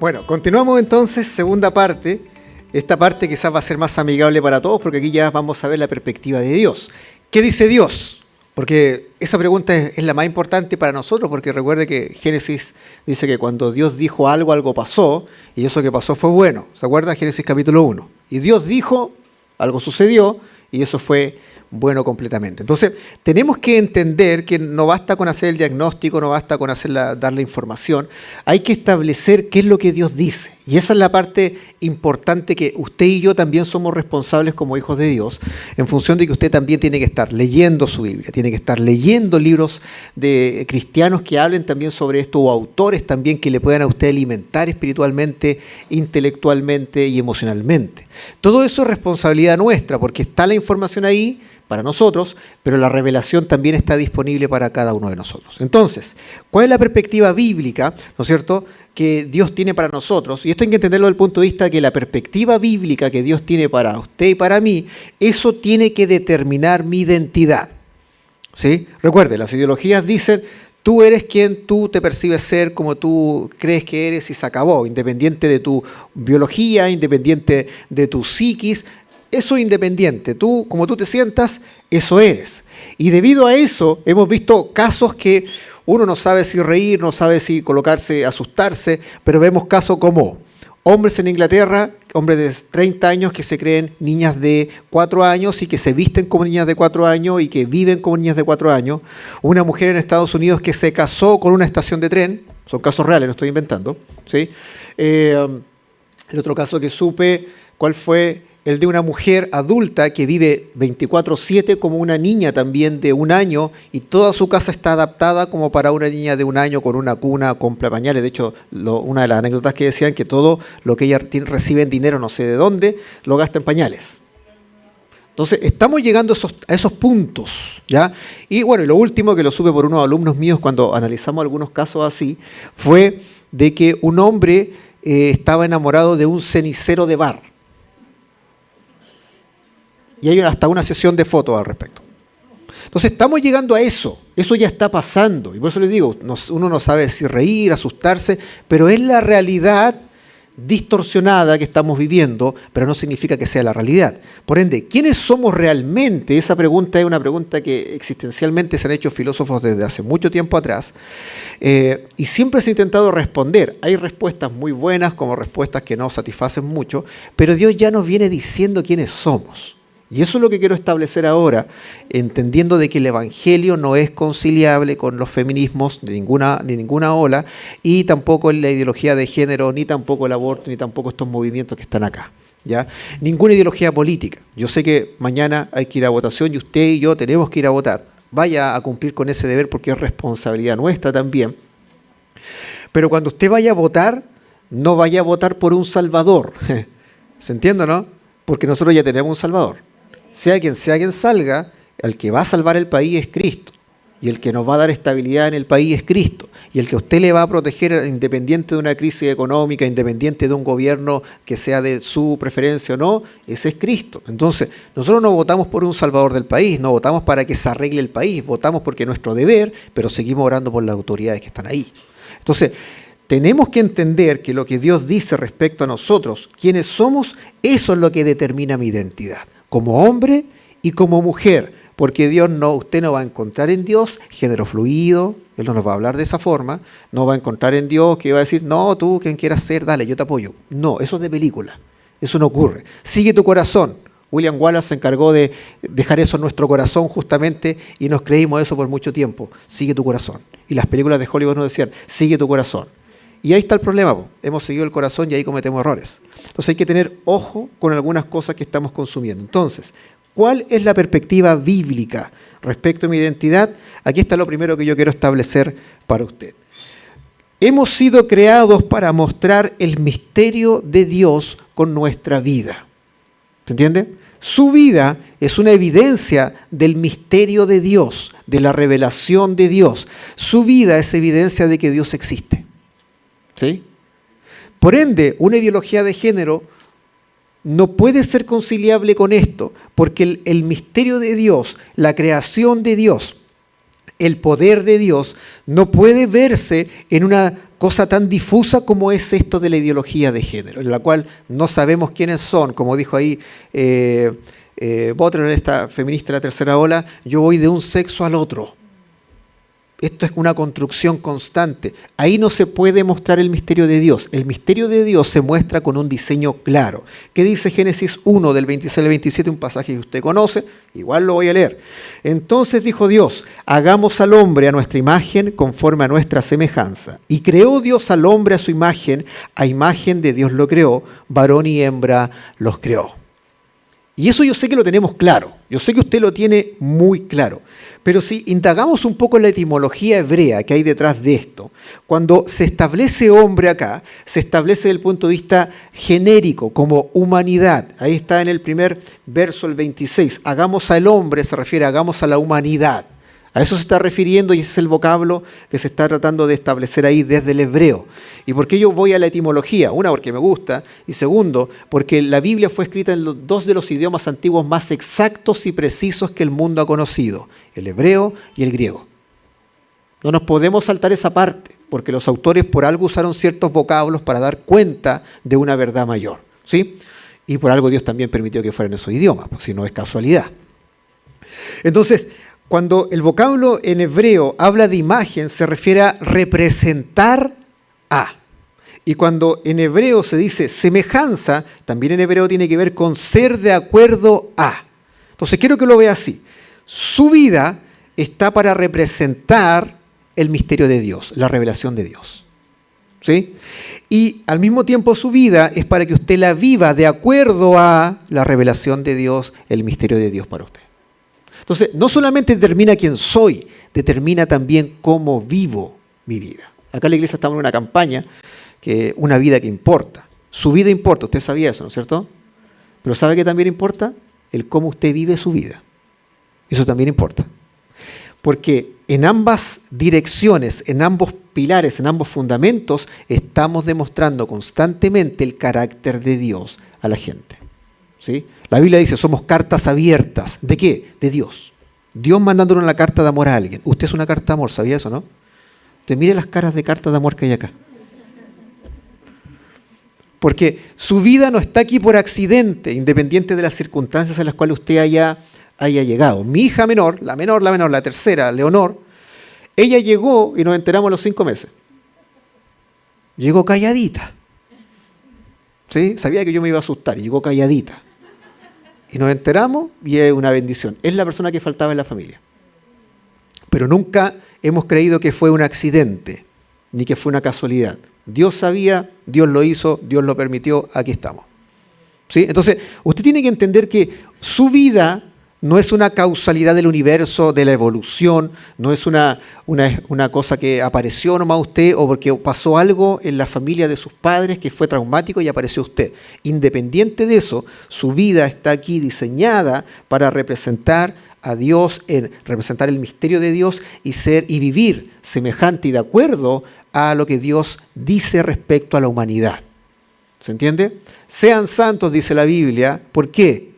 Bueno, continuamos entonces, segunda parte. Esta parte quizás va a ser más amigable para todos porque aquí ya vamos a ver la perspectiva de Dios. ¿Qué dice Dios? Porque esa pregunta es la más importante para nosotros, porque recuerde que Génesis dice que cuando Dios dijo algo, algo pasó, y eso que pasó fue bueno. ¿Se acuerdan? Génesis capítulo 1. Y Dios dijo, algo sucedió, y eso fue bueno completamente. Entonces, tenemos que entender que no basta con hacer el diagnóstico, no basta con dar la información, hay que establecer qué es lo que Dios dice. Y esa es la parte importante, que usted y yo también somos responsables como hijos de Dios, en función de que usted también tiene que estar leyendo su Biblia, tiene que estar leyendo libros de cristianos que hablen también sobre esto, o autores también que le puedan a usted alimentar espiritualmente, intelectualmente y emocionalmente. Todo eso es responsabilidad nuestra, porque está la información ahí para nosotros, pero la revelación también está disponible para cada uno de nosotros. Entonces, ¿cuál es la perspectiva bíblica, ¿no es cierto?, que Dios tiene para nosotros? Y esto hay que entenderlo desde el punto de vista de que la perspectiva bíblica que Dios tiene para usted y para mí, eso tiene que determinar mi identidad. ¿Sí? Recuerde, las ideologías dicen, tú eres quien tú te percibes ser, como tú crees que eres, y se acabó, independiente de tu biología, independiente de tu psiquis. Eso es independiente. Tú, como tú te sientas, eso eres. Y debido a eso, hemos visto casos que uno no sabe si reír, no sabe si colocarse, asustarse, pero vemos casos como hombres en Inglaterra, hombres de 30 años que se creen niñas de 4 años y que se visten como niñas de 4 años y que viven como niñas de 4 años. Una mujer en Estados Unidos que se casó con una estación de tren. Son casos reales, no estoy inventando. ¿Sí? El otro caso que supe, ¿cuál fue? El de una mujer adulta que vive 24/7 como una niña también de 1 año, y toda su casa está adaptada como para una niña de 1 año, con una cuna, compra pañales. De hecho, una de las anécdotas que decían que todo lo que ella recibe en dinero, no sé de dónde, lo gasta en pañales. Entonces, estamos llegando a esos puntos, ¿ya? Y bueno, y lo último que lo supe por unos alumnos míos cuando analizamos algunos casos así, fue de que un hombre estaba enamorado de un cenicero de bar. Y hay hasta una sesión de fotos al respecto. Entonces estamos llegando a eso ya está pasando. Y por eso les digo, uno no sabe si reír, asustarse, pero es la realidad distorsionada que estamos viviendo, pero no significa que sea la realidad. Por ende, ¿quiénes somos realmente? Esa pregunta es una pregunta que existencialmente se han hecho filósofos desde hace mucho tiempo atrás, y siempre se ha intentado responder. Hay respuestas muy buenas como respuestas que no satisfacen mucho, pero Dios ya nos viene diciendo quiénes somos. Y eso es lo que quiero establecer ahora, entendiendo de que el Evangelio no es conciliable con los feminismos de ninguna ola, y tampoco en la ideología de género, ni tampoco el aborto, ni tampoco estos movimientos que están acá, ¿ya? Ninguna ideología política. Yo sé que mañana hay que ir a votación y usted y yo tenemos que ir a votar. Vaya a cumplir con ese deber porque es responsabilidad nuestra también. Pero cuando usted vaya a votar, no vaya a votar por un salvador. ¿Se entiende, no? Porque nosotros ya tenemos un salvador. Sea quien salga, el que va a salvar el país es Cristo. Y el que nos va a dar estabilidad en el país es Cristo. Y el que a usted le va a proteger, independiente de una crisis económica, independiente de un gobierno que sea de su preferencia o no, ese es Cristo. Entonces, nosotros no votamos por un salvador del país, no votamos para que se arregle el país, votamos porque es nuestro deber, pero seguimos orando por las autoridades que están ahí. Entonces, tenemos que entender que lo que Dios dice respecto a nosotros, quiénes somos, eso es lo que determina mi identidad, como hombre y como mujer, porque usted no va a encontrar en Dios género fluido, Él no nos va a hablar de esa forma, no va a encontrar en Dios que va a decir, no, tú quien quieras ser, dale, yo te apoyo. No, eso es de película, eso no ocurre. Sigue tu corazón. William Wallace se encargó de dejar eso en nuestro corazón justamente, y nos creímos eso por mucho tiempo. Sigue tu corazón. Y las películas de Hollywood nos decían, sigue tu corazón. Y ahí está el problema, hemos seguido el corazón y ahí cometemos errores. Entonces hay que tener ojo con algunas cosas que estamos consumiendo. Entonces, ¿cuál es la perspectiva bíblica respecto a mi identidad? Aquí está lo primero que yo quiero establecer para usted. Hemos sido creados para mostrar el misterio de Dios con nuestra vida. ¿Se entiende? Su vida es una evidencia del misterio de Dios, de la revelación de Dios. Su vida es evidencia de que Dios existe. ¿Sí? Por ende, una ideología de género no puede ser conciliable con esto, porque el misterio de Dios, la creación de Dios, el poder de Dios no puede verse en una cosa tan difusa como es esto de la ideología de género, en la cual no sabemos quiénes son, como dijo ahí Butler, esta feminista de la tercera ola, yo voy de un sexo al otro. Esto es una construcción constante. Ahí no se puede mostrar el misterio de Dios. El misterio de Dios se muestra con un diseño claro. ¿Qué dice Génesis 1 del 26 al 27? Un pasaje que usted conoce, igual lo voy a leer. Entonces dijo Dios, hagamos al hombre a nuestra imagen conforme a nuestra semejanza. Y creó Dios al hombre a imagen de Dios lo creó, varón y hembra los creó. Y eso yo sé que lo tenemos claro. Yo sé que usted lo tiene muy claro. Pero si indagamos un poco en la etimología hebrea que hay detrás de esto, cuando se establece hombre acá, se establece desde el punto de vista genérico, como humanidad. Ahí está en el primer verso, el 26. Hagamos al hombre, se refiere a hagamos a la humanidad. A eso se está refiriendo y ese es el vocablo que se está tratando de establecer ahí desde el hebreo. ¿Y por qué yo voy a la etimología? Una, porque me gusta, y segundo, porque la Biblia fue escrita en dos de los idiomas antiguos más exactos y precisos que el mundo ha conocido, el hebreo y el griego. No nos podemos saltar esa parte, porque los autores por algo usaron ciertos vocablos para dar cuenta de una verdad mayor, ¿sí? Y por algo Dios también permitió que fueran esos idiomas, pues, si no es casualidad. Entonces, cuando el vocablo en hebreo habla de imagen, se refiere a representar a. Y cuando en hebreo se dice semejanza, también en hebreo tiene que ver con ser de acuerdo a. Entonces quiero que lo vea así. Su vida está para representar el misterio de Dios, la revelación de Dios. ¿Sí? Y al mismo tiempo su vida es para que usted la viva de acuerdo a la revelación de Dios, el misterio de Dios para usted. Entonces, no solamente determina quién soy, determina también cómo vivo mi vida. Acá en la iglesia estamos en una campaña, que una vida que importa. Su vida importa, usted sabía eso, ¿no es cierto? Pero ¿sabe qué también importa? El cómo usted vive su vida. Eso también importa. Porque en ambas direcciones, en ambos pilares, en ambos fundamentos, estamos demostrando constantemente el carácter de Dios a la gente. ¿Sí? La Biblia dice, somos cartas abiertas. ¿De qué? De Dios. Dios mandándole una carta de amor a alguien. Usted es una carta de amor, ¿sabía eso, no? Usted mire las caras de cartas de amor que hay acá. Porque su vida no está aquí por accidente, independiente de las circunstancias en las cuales usted haya llegado. Mi hija menor, la tercera, Leonor, ella llegó y nos enteramos a los 5 meses. Llegó calladita. ¿Sí? Sabía que yo me iba a asustar y llegó calladita. Y nos enteramos y es una bendición. Es la persona que faltaba en la familia. Pero nunca hemos creído que fue un accidente, ni que fue una casualidad. Dios sabía, Dios lo hizo, Dios lo permitió, aquí estamos. ¿Sí? Entonces, usted tiene que entender que su vida no es una causalidad del universo, de la evolución, no es una cosa que apareció nomás usted o porque pasó algo en la familia de sus padres que fue traumático y apareció usted. Independiente de eso, su vida está aquí diseñada para representar a Dios, representar el misterio de Dios y vivir semejante y de acuerdo a lo que Dios dice respecto a la humanidad. ¿Se entiende? Sean santos, dice la Biblia. ¿Por qué?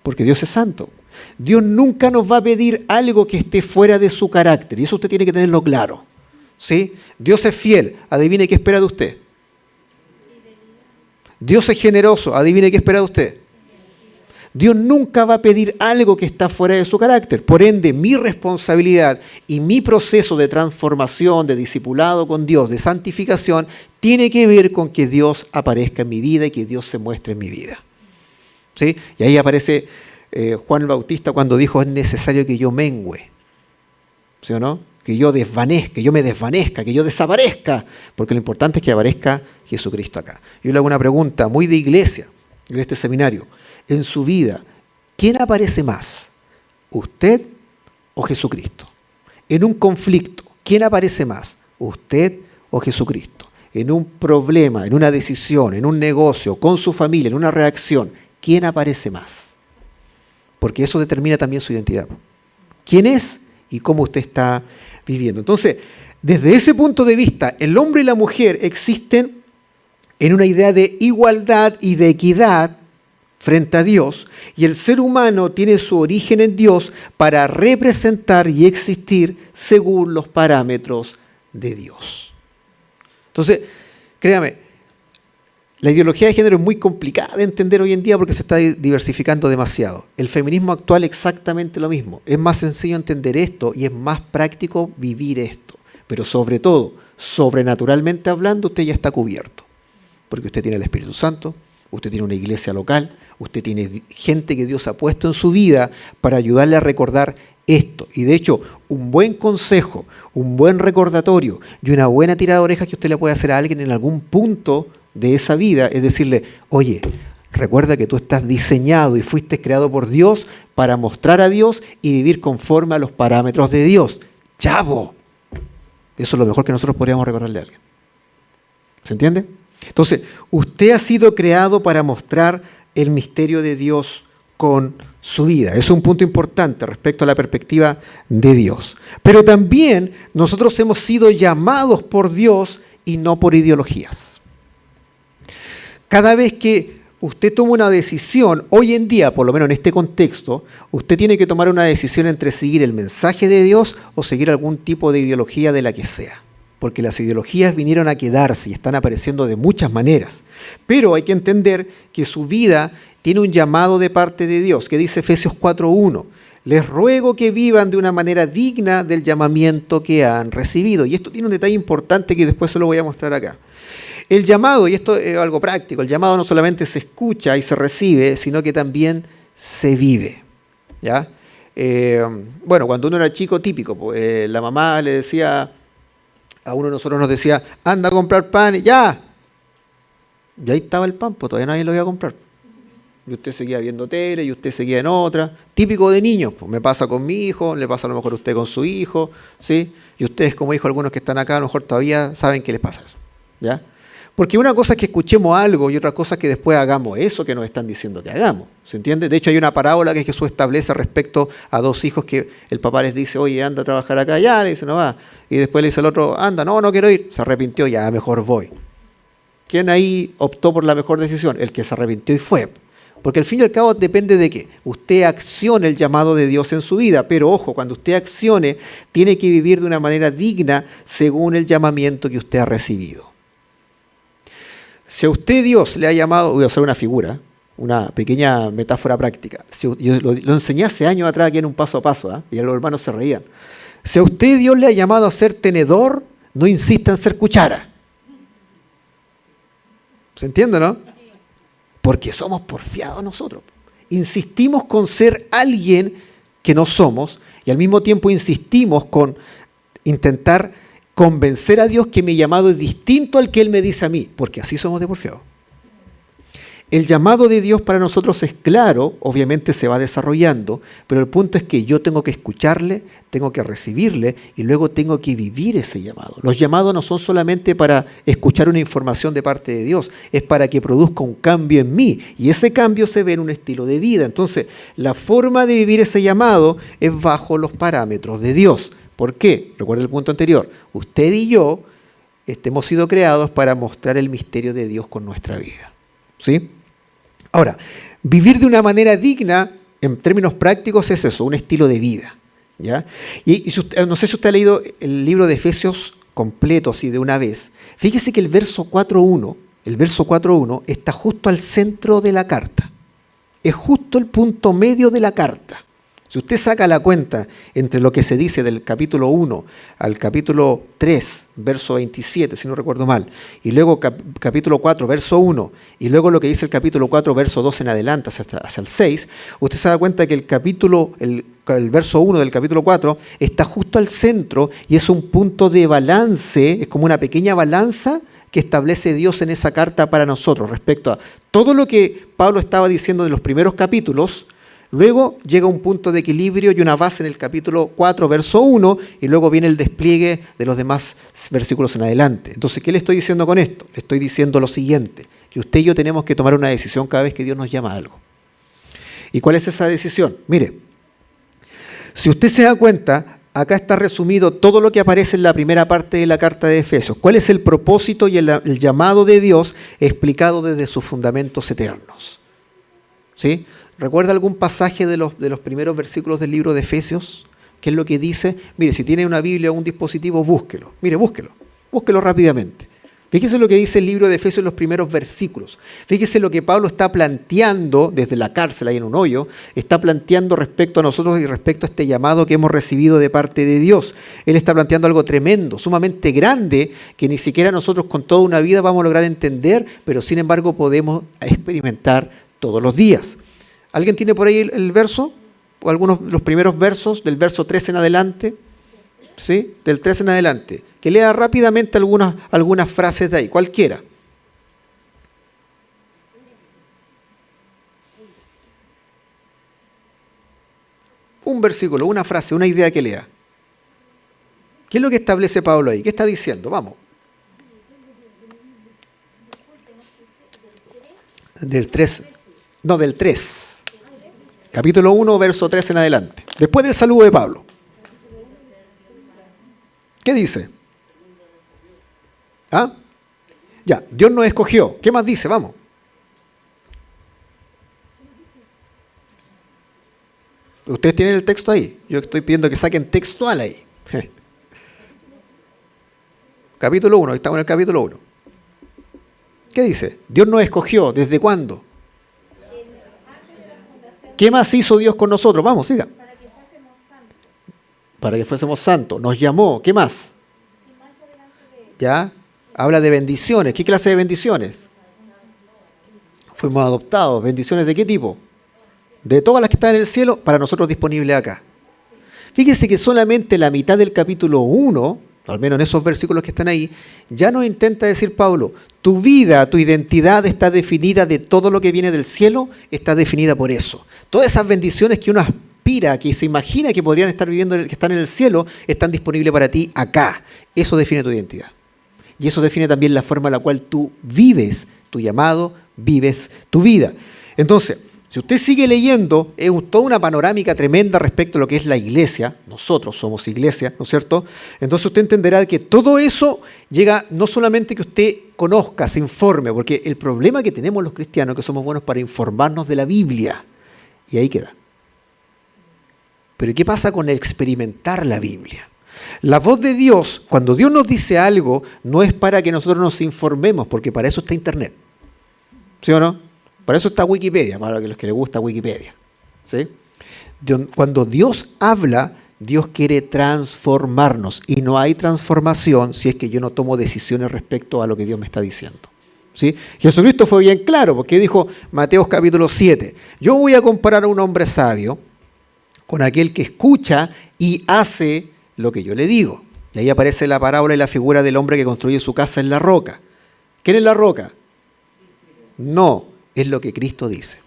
Porque Dios es santo. Dios nunca nos va a pedir algo que esté fuera de su carácter. Y eso usted tiene que tenerlo claro. ¿Sí? Dios es fiel. Adivine qué espera de usted. Dios es generoso. Adivine qué espera de usted. Dios nunca va a pedir algo que está fuera de su carácter. Por ende, mi responsabilidad y mi proceso de transformación, de discipulado con Dios, de santificación, tiene que ver con que Dios aparezca en mi vida y que Dios se muestre en mi vida. ¿Sí? Y ahí aparece Juan el Bautista cuando dijo, es necesario que yo mengüe. ¿Sí o no? Que yo desvanezca, que yo me desvanezca, que yo desaparezca. Porque lo importante es que aparezca Jesucristo acá. Yo le hago una pregunta muy de iglesia, en este seminario. En su vida, ¿quién aparece más? ¿Usted o Jesucristo? En un conflicto, ¿quién aparece más? ¿Usted o Jesucristo? En un problema, en una decisión, en un negocio, con su familia, en una reacción, ¿quién aparece más? Porque eso determina también su identidad. ¿Quién es y cómo usted está viviendo? Entonces, desde ese punto de vista, el hombre y la mujer existen en una idea de igualdad y de equidad frente a Dios, y el ser humano tiene su origen en Dios para representar y existir según los parámetros de Dios. Entonces, créame, la ideología de género es muy complicada de entender hoy en día porque se está diversificando demasiado. El feminismo actual es exactamente lo mismo. Es más sencillo entender esto y es más práctico vivir esto. Pero sobre todo, sobrenaturalmente hablando, usted ya está cubierto. Porque usted tiene el Espíritu Santo, usted tiene una iglesia local, usted tiene gente que Dios ha puesto en su vida para ayudarle a recordar esto. Y de hecho, un buen consejo, un buen recordatorio y una buena tirada de orejas que usted le puede hacer a alguien en algún punto de esa vida es decirle, oye, recuerda que tú estás diseñado y fuiste creado por Dios para mostrar a Dios y vivir conforme a los parámetros de Dios. ¡Chavo! Eso es lo mejor que nosotros podríamos recordarle a alguien. ¿Se entiende? Entonces, usted ha sido creado para mostrar el misterio de Dios con su vida. Es un punto importante respecto a la perspectiva de Dios. Pero también nosotros hemos sido llamados por Dios y no por ideologías. Cada vez que usted toma una decisión, hoy en día, por lo menos en este contexto, usted tiene que tomar una decisión entre seguir el mensaje de Dios o seguir algún tipo de ideología de la que sea. Porque las ideologías vinieron a quedarse y están apareciendo de muchas maneras. Pero hay que entender que su vida tiene un llamado de parte de Dios, que dice Efesios 4:1. Les ruego que vivan de una manera digna del llamamiento que han recibido. Y esto tiene un detalle importante que después se lo voy a mostrar acá. El llamado, y esto es algo práctico, el llamado no solamente se escucha y se recibe, sino que también se vive. ¿Ya? Bueno, cuando uno era chico, típico, pues, la mamá le decía, a uno de nosotros nos decía, anda a comprar pan, y ya. Y ahí estaba el pan, pues todavía nadie lo iba a comprar. Y usted seguía viendo tele, y usted seguía en otra. Típico de niños, pues me pasa con mi hijo, le pasa a lo mejor a usted con su hijo, ¿sí? Y ustedes como hijos, algunos que están acá, a lo mejor todavía saben qué les pasa eso, ¿ya? Porque una cosa es que escuchemos algo y otra cosa es que después hagamos eso que nos están diciendo que hagamos. ¿Se entiende? De hecho, hay una parábola que Jesús establece respecto a dos hijos que el papá les dice, oye, anda a trabajar acá, ya, le dice, no va. Y después le dice al otro, anda, no quiero ir. Se arrepintió, ya, mejor voy. ¿Quién ahí optó por la mejor decisión? El que se arrepintió y fue. Porque al fin y al cabo depende de qué. Usted accione el llamado de Dios en su vida, pero ojo, cuando usted accione, tiene que vivir de una manera digna según el llamamiento que usted ha recibido. Si a usted Dios le ha llamado, voy a usar una figura, una pequeña metáfora práctica. Yo lo enseñé hace años atrás aquí en un paso a paso, y los hermanos se reían. Si a usted Dios le ha llamado a ser tenedor, no insista en ser cuchara. ¿Se entiende, no? Porque somos porfiados nosotros. Insistimos con ser alguien que no somos y al mismo tiempo insistimos con intentar convencer a Dios que mi llamado es distinto al que Él me dice a mí, porque así somos de porfiados. El llamado de Dios para nosotros es claro, obviamente se va desarrollando, pero el punto es que yo tengo que escucharle, tengo que recibirle y luego tengo que vivir ese llamado. Los llamados no son solamente para escuchar una información de parte de Dios, es para que produzca un cambio en mí y ese cambio se ve en un estilo de vida. Entonces, la forma de vivir ese llamado es bajo los parámetros de Dios. ¿Por qué? Recuerda el punto anterior. Usted y yo hemos sido creados para mostrar el misterio de Dios con nuestra vida. ¿Sí? Ahora, vivir de una manera digna, en términos prácticos, es eso, un estilo de vida. ¿Ya? Y no sé si usted ha leído el libro de Efesios completo, así de una vez. Fíjese que el verso 4.1 está justo al centro de la carta. Es justo el punto medio de la carta. Si usted saca la cuenta entre lo que se dice del capítulo 1 al capítulo 3, verso 27, si no recuerdo mal, y luego capítulo 4, verso 1, y luego lo que dice el capítulo 4, verso 2 en adelante, hacia el 6, usted se da cuenta que el verso 1 del capítulo 4 está justo al centro y es un punto de balance, es como una pequeña balanza que establece Dios en esa carta para nosotros respecto a todo lo que Pablo estaba diciendo en los primeros capítulos. Luego llega un punto de equilibrio y una base en el capítulo 4, verso 1, y luego viene el despliegue de los demás versículos en adelante. Entonces, ¿qué le estoy diciendo con esto? Le estoy diciendo lo siguiente, que usted y yo tenemos que tomar una decisión cada vez que Dios nos llama a algo. ¿Y cuál es esa decisión? Mire, si usted se da cuenta, acá está resumido todo lo que aparece en la primera parte de la carta de Efesios. ¿Cuál es el propósito y el llamado de Dios explicado desde sus fundamentos eternos? ¿Sí? ¿Recuerda algún pasaje de los primeros versículos del libro de Efesios? ¿Qué es lo que dice? Mire, si tiene una Biblia o un dispositivo, búsquelo. Mire, búsquelo rápidamente. Fíjese lo que dice el libro de Efesios en los primeros versículos. Fíjese lo que Pablo está planteando desde la cárcel, ahí en un hoyo, está planteando respecto a nosotros y respecto a este llamado que hemos recibido de parte de Dios. Él está planteando algo tremendo, sumamente grande, que ni siquiera nosotros con toda una vida vamos a lograr entender, pero sin embargo podemos experimentar todos los días. ¿Alguien tiene por ahí el verso? ¿O algunos de los primeros versos, del verso 13 en adelante? ¿Sí? Del 13 en adelante. Que lea rápidamente algunas frases de ahí, cualquiera. Un versículo, una frase, una idea que lea. ¿Qué es lo que establece Pablo ahí? ¿Qué está diciendo? Vamos. Del 3. No, del 3. Capítulo 1, verso 3 en adelante. Después del saludo de Pablo. ¿Qué dice? ¿Ah? Ya, Dios nos escogió. ¿Qué más dice? Vamos. Ustedes tienen el texto ahí. Yo estoy pidiendo que saquen textual ahí. Capítulo 1, estamos en el capítulo 1. ¿Qué dice? Dios nos escogió. ¿Desde cuándo? ¿Qué más hizo Dios con nosotros? Vamos, siga. Para que fuésemos santos. Nos llamó. ¿Qué más? ¿Ya? Habla de bendiciones. ¿Qué clase de bendiciones? Fuimos adoptados. ¿Bendiciones de qué tipo? De todas las que están en el cielo, para nosotros disponibles acá. Fíjese que solamente la mitad del capítulo 1, al menos en esos versículos que están ahí, ya nos intenta decir Pablo, tu vida, tu identidad está definida de todo lo que viene del cielo, está definida por eso. Todas esas bendiciones que uno aspira, que se imagina que podrían estar viviendo, que están en el cielo, están disponibles para ti acá. Eso define tu identidad. Y eso define también la forma en la cual tú vives tu llamado, vives tu vida. Entonces, si usted sigue leyendo, es toda una panorámica tremenda respecto a lo que es la iglesia. Nosotros somos iglesia, ¿no es cierto? Entonces usted entenderá que todo eso llega no solamente que usted conozca, se informe, porque el problema que tenemos los cristianos es que somos buenos para informarnos de la Biblia. Y ahí queda. Pero ¿qué pasa con experimentar la Biblia? La voz de Dios, cuando Dios nos dice algo, no es para que nosotros nos informemos, porque para eso está Internet. ¿Sí o no? Para eso está Wikipedia, para los que les gusta Wikipedia. ¿Sí? Cuando Dios habla, Dios quiere transformarnos. Y no hay transformación si es que yo no tomo decisiones respecto a lo que Dios me está diciendo. ¿Sí? Jesucristo fue bien claro, porque dijo, Mateo capítulo 7, yo voy a comparar a un hombre sabio con aquel que escucha y hace lo que yo le digo. Y ahí aparece la parábola y la figura del hombre que construye su casa en la roca. ¿Quién es la roca? No, es lo que Cristo dice.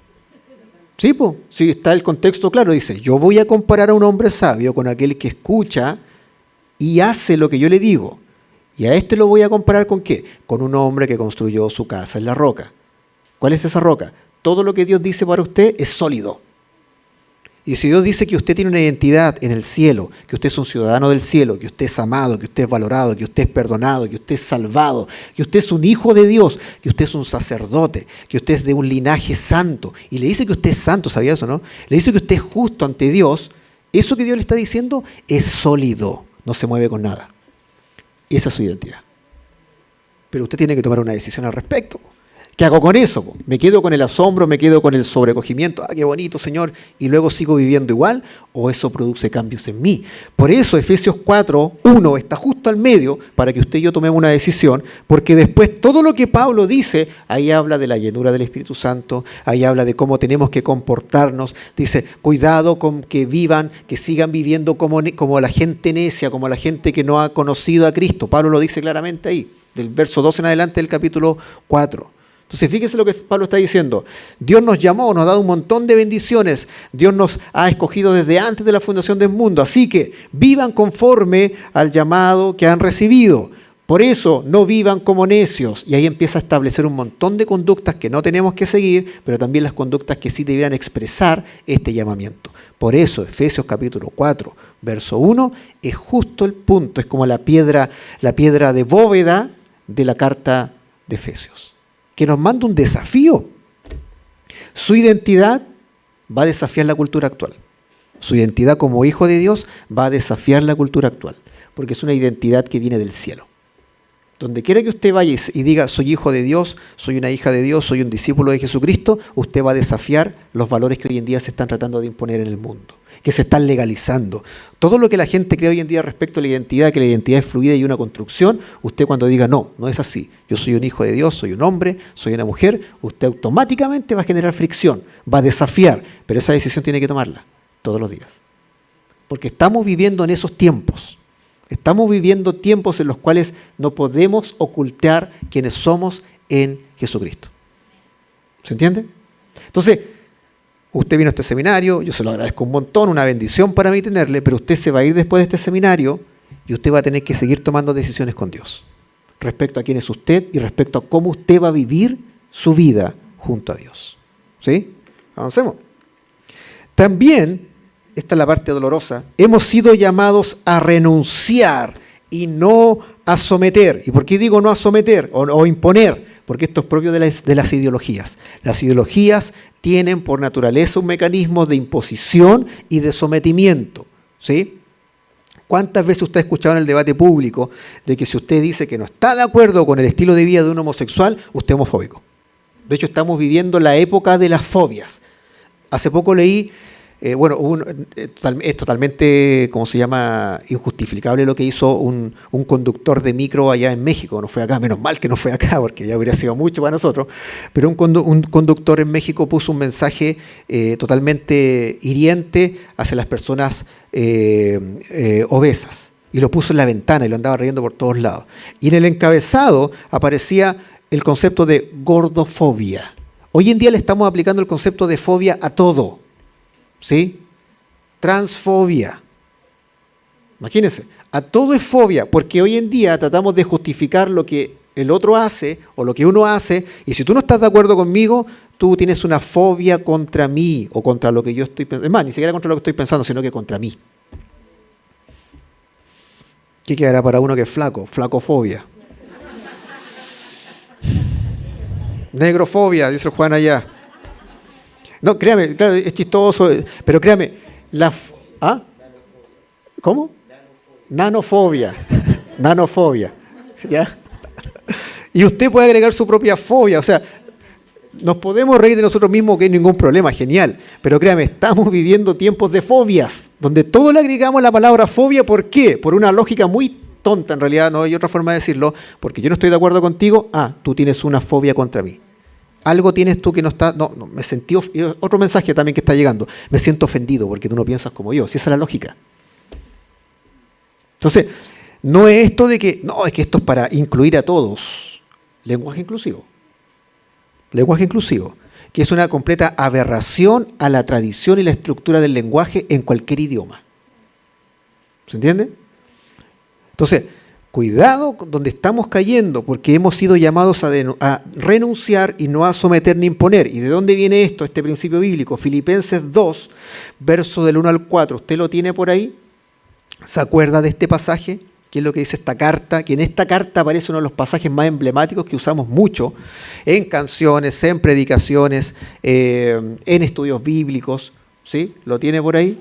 Sí, pues, sí, está el contexto claro. Dice, yo voy a comparar a un hombre sabio con aquel que escucha y hace lo que yo le digo. Y a este lo voy a comparar ¿con qué? Con un hombre que construyó su casa en la roca. ¿Cuál es esa roca? Todo lo que Dios dice para usted es sólido. Y si Dios dice que usted tiene una identidad en el cielo, que usted es un ciudadano del cielo, que usted es amado, que usted es valorado, que usted es perdonado, que usted es salvado, que usted es un hijo de Dios, que usted es un sacerdote, que usted es de un linaje santo, y le dice que usted es santo, ¿sabía eso, no? Le dice que usted es justo ante Dios, eso que Dios le está diciendo es sólido, no se mueve con nada. Esa es su identidad. Pero usted tiene que tomar una decisión al respecto. ¿Qué hago con eso? ¿Me quedo con el asombro, me quedo con el sobrecogimiento? ¡Ah, qué bonito, Señor! ¿Y luego sigo viviendo igual? ¿O eso produce cambios en mí? Por eso Efesios 4:1 está justo al medio para que usted y yo tomemos una decisión, porque después todo lo que Pablo dice, ahí habla de la llenura del Espíritu Santo, ahí habla de cómo tenemos que comportarnos. Dice, cuidado con que vivan, que sigan viviendo como la gente necia, como la gente que no ha conocido a Cristo. Pablo lo dice claramente ahí, del verso 2 en adelante del capítulo 4. Entonces, fíjese lo que Pablo está diciendo. Dios nos llamó, nos ha dado un montón de bendiciones. Dios nos ha escogido desde antes de la fundación del mundo. Así que vivan conforme al llamado que han recibido. Por eso, no vivan como necios. Y ahí empieza a establecer un montón de conductas que no tenemos que seguir, pero también las conductas que sí debieran expresar este llamamiento. Por eso, Efesios capítulo 4, verso 1, es justo el punto. Es como la piedra de bóveda de la carta de Efesios, que nos manda un desafío. Su identidad va a desafiar la cultura actual. Su identidad como hijo de Dios va a desafiar la cultura actual, porque es una identidad que viene del cielo. Donde quiera que usted vaya y diga, soy hijo de Dios, soy una hija de Dios, soy un discípulo de Jesucristo, usted va a desafiar los valores que hoy en día se están tratando de imponer en el mundo, que se están legalizando. Todo lo que la gente cree hoy en día respecto a la identidad, que la identidad es fluida y una construcción, usted cuando diga, no, no es así, yo soy un hijo de Dios, soy un hombre, soy una mujer, usted automáticamente va a generar fricción, va a desafiar, pero esa decisión tiene que tomarla todos los días. Porque estamos viviendo en esos tiempos. Estamos viviendo tiempos en los cuales no podemos ocultar quiénes somos en Jesucristo. ¿Se entiende? Entonces, usted vino a este seminario, yo se lo agradezco un montón, una bendición para mí tenerle, pero usted se va a ir después de este seminario y usted va a tener que seguir tomando decisiones con Dios respecto a quién es usted y respecto a cómo usted va a vivir su vida junto a Dios. ¿Sí? Avancemos. También, esta es la parte dolorosa, hemos sido llamados a renunciar y no a someter. ¿Y por qué digo no a someter o imponer? Porque esto es propio de las ideologías. Las ideologías tienen por naturaleza un mecanismo de imposición y de sometimiento. ¿Sí? ¿Cuántas veces usted ha escuchado en el debate público de que si usted dice que no está de acuerdo con el estilo de vida de un homosexual, usted es homofóbico? De hecho, estamos viviendo la época de las fobias. Hace poco leí, es totalmente, ¿cómo se llama?, injustificable lo que hizo un conductor de micro allá en México. No fue acá, menos mal que no fue acá, porque ya hubiera sido mucho para nosotros. Pero un conductor en México puso un mensaje totalmente hiriente hacia las personas obesas. Y lo puso en la ventana y lo andaba riendo por todos lados. Y en el encabezado aparecía el concepto de gordofobia. Hoy en día le estamos aplicando el concepto de fobia a todo. ¿Sí? Transfobia. Imagínense, a todo es fobia, porque hoy en día tratamos de justificar lo que el otro hace o lo que uno hace, y si tú no estás de acuerdo conmigo, tú tienes una fobia contra mí o contra lo que yo estoy pensando. Es más, ni siquiera contra lo que estoy pensando, sino que contra mí. ¿Qué quedará para uno que es flaco? Flacofobia. Negrofobia, dice el Juan allá. No, créame, claro, es chistoso, pero créame, ¿ah? ¿Cómo? Nanofobia. Nanofobia. ¿Ya? Y usted puede agregar su propia fobia, o sea, nos podemos reír de nosotros mismos, que no hay ningún problema, genial, pero créame, estamos viviendo tiempos de fobias, donde todo le agregamos la palabra fobia, ¿por qué? Por una lógica muy tonta, en realidad no hay otra forma de decirlo, porque yo no estoy de acuerdo contigo, tú tienes una fobia contra mí. Algo tienes tú que no está... No, me sentí... Otro mensaje también que está llegando. Me siento ofendido porque tú no piensas como yo. Si esa es la lógica. Entonces, no es esto de que... No, es que esto es para incluir a todos. Lenguaje inclusivo. Lenguaje inclusivo. Que es una completa aberración a la tradición y la estructura del lenguaje en cualquier idioma. ¿Se entiende? Entonces... Cuidado donde estamos cayendo, porque hemos sido llamados a renunciar y no a someter ni imponer. ¿Y de dónde viene esto, este principio bíblico? Filipenses 2, verso del 1 al 4. ¿Usted lo tiene por ahí? ¿Se acuerda de este pasaje? ¿Qué es lo que dice esta carta? Que en esta carta aparece uno de los pasajes más emblemáticos que usamos mucho en canciones, en predicaciones, en estudios bíblicos. ¿Sí? ¿Lo tiene por ahí?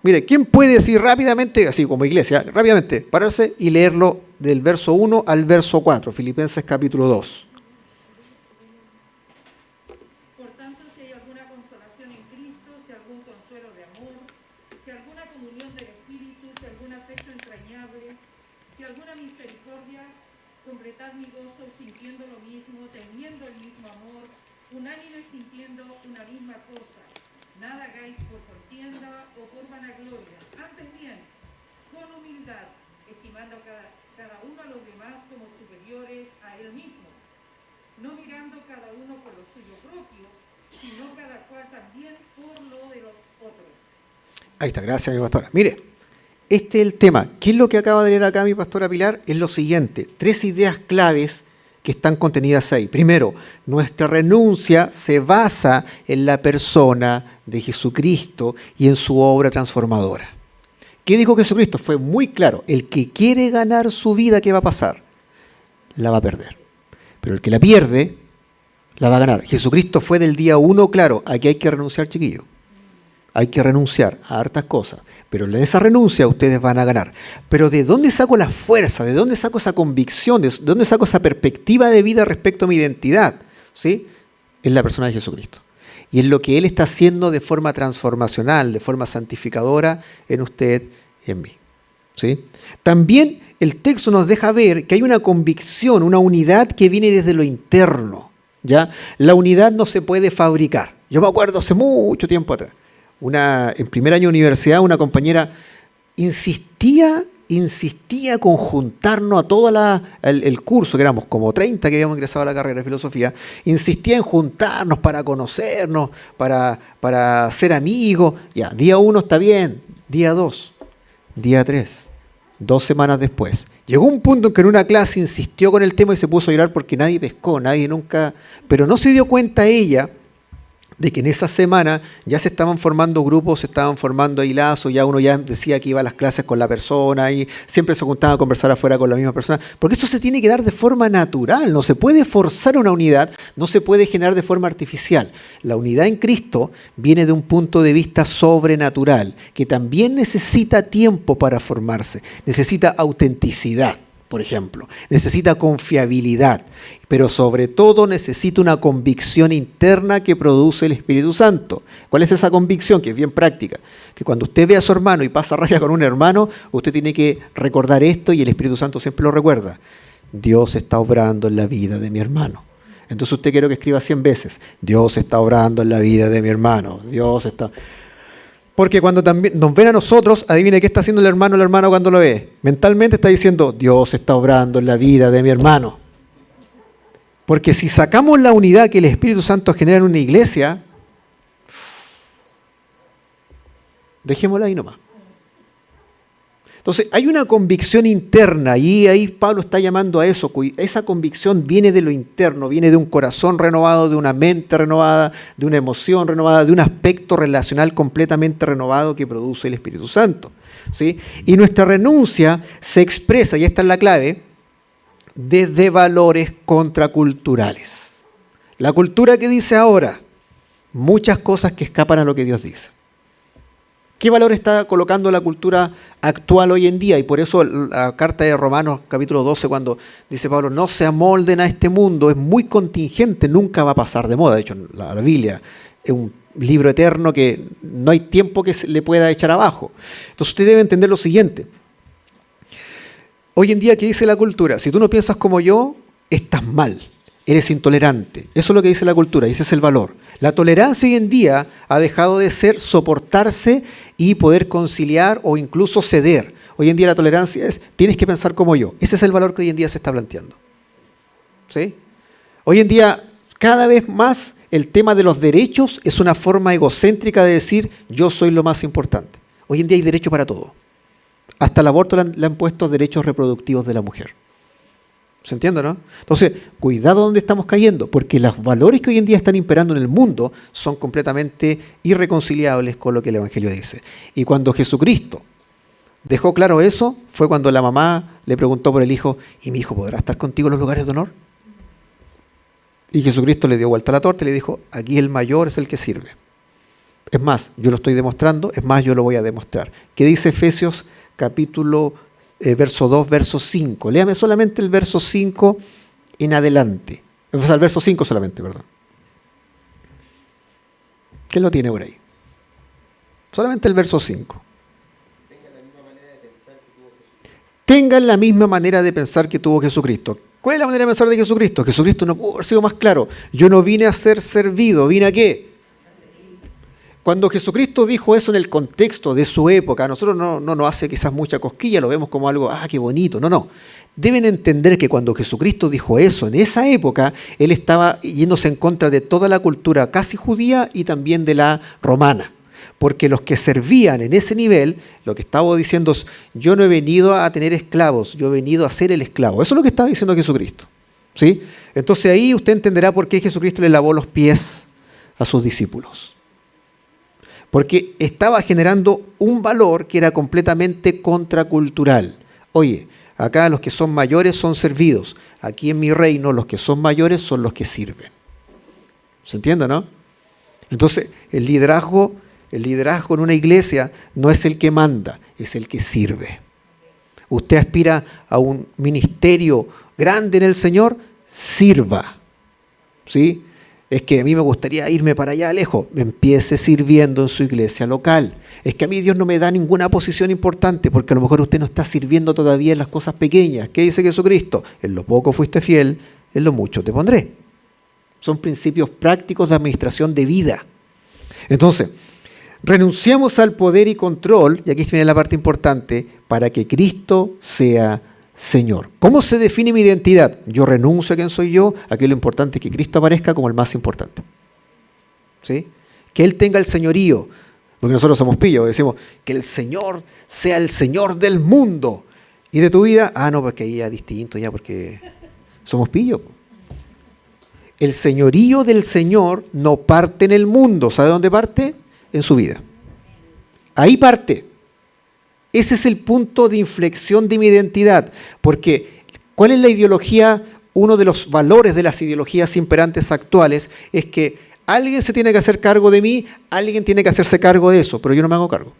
Mire, ¿quién puede decir rápidamente, así como iglesia, rápidamente, pararse y leerlo del verso 1 al verso 4, Filipenses capítulo 2? Por tanto, si hay alguna consolación en Cristo, si algún consuelo de amor, si alguna comunión del Espíritu, si algún afecto entrañable, si alguna misericordia, completad mi gozo sintiendo lo mismo, teniendo el mismo amor, unánimes sintiendo una misma cosa. Nada hagáis por contienda o por vanagloria, antes bien, con humildad, estimando cada uno a los demás como superiores a él mismo, no mirando cada uno por lo suyo propio, sino cada cual también por lo de los otros. Ahí está, gracias mi pastora. Mire, este es el tema. ¿Qué es lo que acaba de leer acá mi pastora Pilar? Es lo siguiente, 3 ideas claves que están contenidas ahí. Primero, nuestra renuncia se basa en la persona de Jesucristo y en su obra transformadora. ¿Qué dijo Jesucristo? Fue muy claro. El que quiere ganar su vida, ¿qué va a pasar? La va a perder. Pero el que la pierde, La va a ganar. Jesucristo fue del día 1, claro, aquí hay que renunciar, chiquillos. Hay que renunciar a hartas cosas, pero en esa renuncia ustedes van a ganar. Pero ¿de dónde saco la fuerza? ¿De dónde saco esa convicción? ¿De dónde saco esa perspectiva de vida respecto a mi identidad? ¿Sí? Es la persona de Jesucristo. Y es lo que Él está haciendo de forma transformacional, de forma santificadora en usted y en mí. ¿Sí? También el texto nos deja ver que hay una convicción, una unidad que viene desde lo interno. ¿Ya? La unidad no se puede fabricar. Yo me acuerdo hace mucho tiempo atrás. En primer año de universidad, una compañera insistía con juntarnos a todo el curso, que éramos como 30 que habíamos ingresado a la carrera de filosofía, insistía en juntarnos para conocernos, para ser amigos. Ya, día 1 está bien, día 2, día 3, 2 semanas después. Llegó un punto en que en una clase insistió con el tema y se puso a llorar porque nadie pescó, nadie nunca... Pero no se dio cuenta ella de que en esa semana ya se estaban formando grupos, se estaban formando ahí lazos, ya uno ya decía que iba a las clases con la persona y siempre se juntaba a conversar afuera con la misma persona, porque eso se tiene que dar de forma natural, no se puede forzar una unidad, no se puede generar de forma artificial. La unidad en Cristo viene de un punto de vista sobrenatural, que también necesita tiempo para formarse, necesita autenticidad. Por ejemplo, necesita confiabilidad, pero sobre todo necesita una convicción interna que produce el Espíritu Santo. ¿Cuál es esa convicción? Que es bien práctica. Que cuando usted ve a su hermano y pasa rabia con un hermano, usted tiene que recordar esto y el Espíritu Santo siempre lo recuerda. Dios está obrando en la vida de mi hermano. Entonces usted quiere que escriba 100 veces. Dios está obrando en la vida de mi hermano. Dios está... Porque cuando también nos ven a nosotros, adivine qué está haciendo el hermano cuando lo ve. Mentalmente está diciendo, Dios está obrando en la vida de mi hermano. Porque si sacamos la unidad que el Espíritu Santo genera en una iglesia, dejémosla ahí nomás. Entonces, hay una convicción interna y ahí Pablo está llamando a eso. Esa convicción viene de lo interno, viene de un corazón renovado, de una mente renovada, de una emoción renovada, de un aspecto relacional completamente renovado que produce el Espíritu Santo. ¿Sí? Y nuestra renuncia se expresa, y esta es la clave, desde valores contraculturales. La cultura que dice ahora, muchas cosas que escapan a lo que Dios dice. ¿Qué valor está colocando la cultura actual hoy en día? Y por eso la carta de Romanos, capítulo 12, cuando dice Pablo, no se amolden a este mundo, es muy contingente, nunca va a pasar de moda. De hecho, la Biblia es un libro eterno que no hay tiempo que se le pueda echar abajo. Entonces usted debe entender lo siguiente. Hoy en día, ¿qué dice la cultura? Si tú no piensas como yo, estás mal, eres intolerante. Eso es lo que dice la cultura, y ese es el valor. La tolerancia hoy en día ha dejado de ser soportarse y poder conciliar o incluso ceder. Hoy en día la tolerancia es, tienes que pensar como yo. Ese es el valor que hoy en día se está planteando. ¿Sí? Hoy en día, cada vez más, el tema de los derechos es una forma egocéntrica de decir, yo soy lo más importante. Hoy en día hay derecho para todo. Hasta el aborto le han puesto derechos reproductivos de la mujer. ¿Se entiende, no? Entonces, cuidado donde estamos cayendo, porque los valores que hoy en día están imperando en el mundo son completamente irreconciliables con lo que el Evangelio dice. Y cuando Jesucristo dejó claro eso, fue cuando la mamá le preguntó por el hijo, ¿y mi hijo podrá estar contigo en los lugares de honor? Y Jesucristo le dio vuelta a la torta y le dijo, aquí el mayor es el que sirve. Es más, yo lo estoy demostrando, es más, yo lo voy a demostrar. ¿Qué dice Efesios capítulo verso 2, verso 5. Léame solamente el verso 5 en adelante. O sea, el verso 5 solamente, perdón. ¿Quién lo tiene por ahí? Solamente el verso 5. Tengan la misma manera de pensar que tuvo Jesucristo. ¿Cuál es la manera de pensar de Jesucristo? Jesucristo no pudo haber sido más claro. Yo no vine a ser servido, ¿vine a qué? Cuando Jesucristo dijo eso en el contexto de su época, a nosotros no nos hace quizás mucha cosquilla, lo vemos como algo, qué bonito. No. Deben entender que cuando Jesucristo dijo eso, en esa época, Él estaba yéndose en contra de toda la cultura casi judía y también de la romana. Porque los que servían en ese nivel, lo que estaba diciendo es, yo no he venido a tener esclavos, yo he venido a ser el esclavo. Eso es lo que estaba diciendo Jesucristo. ¿Sí? Entonces ahí usted entenderá por qué Jesucristo le lavó los pies a sus discípulos. Porque estaba generando un valor que era completamente contracultural. Oye, acá los que son mayores son servidos. Aquí en mi reino los que son mayores son los que sirven. ¿Se entiende, no? Entonces, el liderazgo en una iglesia no es el que manda, es el que sirve. Usted aspira a un ministerio grande en el Señor, sirva. ¿Sí? Es que a mí me gustaría irme para allá lejos. Empiece sirviendo en su iglesia local. Es que a mí Dios no me da ninguna posición importante porque a lo mejor usted no está sirviendo todavía en las cosas pequeñas. ¿Qué dice Jesucristo? En lo poco fuiste fiel, en lo mucho te pondré. Son principios prácticos de administración de vida. Entonces, renunciamos al poder y control, y aquí viene la parte importante, para que Cristo sea Señor. ¿Cómo se define mi identidad? Yo renuncio a quién soy yo, aquí lo importante es que Cristo aparezca como el más importante. ¿Sí? Que Él tenga el señorío, porque nosotros somos pillos, decimos que el Señor sea el Señor del mundo y de tu vida. No, porque ahí ya es distinto, ya porque somos pillos. El señorío del Señor no parte en el mundo. ¿Sabe dónde parte? En su vida. Ahí parte. Ese es el punto de inflexión de mi identidad. Porque, ¿cuál es la ideología? Uno de los valores de las ideologías imperantes actuales es que alguien se tiene que hacer cargo de mí, alguien tiene que hacerse cargo de eso, pero yo no me hago cargo.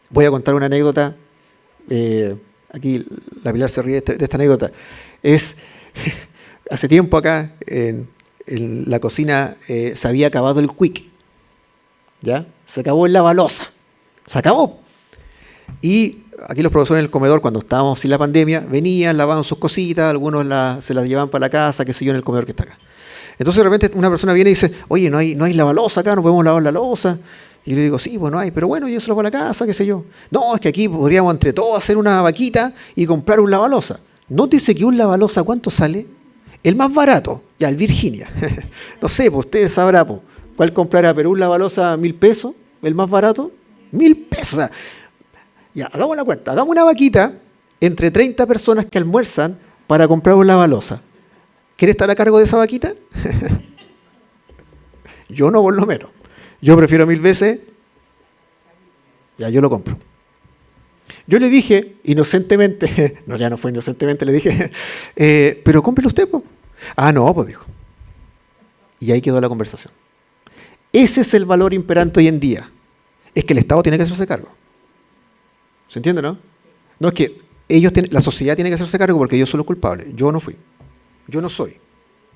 Voy a contar una anécdota. Aquí la Pilar se ríe de esta anécdota. Hace tiempo acá, en la cocina, se había acabado el quick. ¿Ya? Se acabó el lavaloza. Se acabó. Y aquí los profesores en el comedor, cuando estábamos sin la pandemia, venían, lavaban sus cositas, algunos se las llevaban para la casa, qué sé yo, en el comedor que está acá. Entonces de repente una persona viene y dice, oye, no hay lavaloza acá, no podemos lavar la loza. Y yo le digo, sí, pues no hay, pero bueno, yo se lo para la casa, qué sé yo. No, es que aquí podríamos entre todos hacer una vaquita y comprar un lavaloza. ¿No dice que un lavaloza cuánto sale? El más barato, ya, el Virginia. No sé, pues ustedes sabrán, pues, ¿cuál comprará? Pero un lavaloza 1.000 pesos, el más barato, 1.000 pesos. O sea, ya, hagamos la cuenta, hagamos una vaquita entre 30 personas que almuerzan para comprar un lavaloza. ¿Quiere estar a cargo de esa vaquita? Yo no, por lo menos. Yo prefiero 1.000 veces, ya yo lo compro. Yo le dije, inocentemente, no, ya no fue inocentemente, le dije, pero cómprelo usted, pues. No, pues dijo. Y ahí quedó la conversación. Ese es el valor imperante hoy en día. Es que el Estado tiene que hacerse cargo. ¿Se entiende, no? No es que la sociedad tiene que hacerse cargo porque ellos son los culpables. Yo no fui. Yo no soy.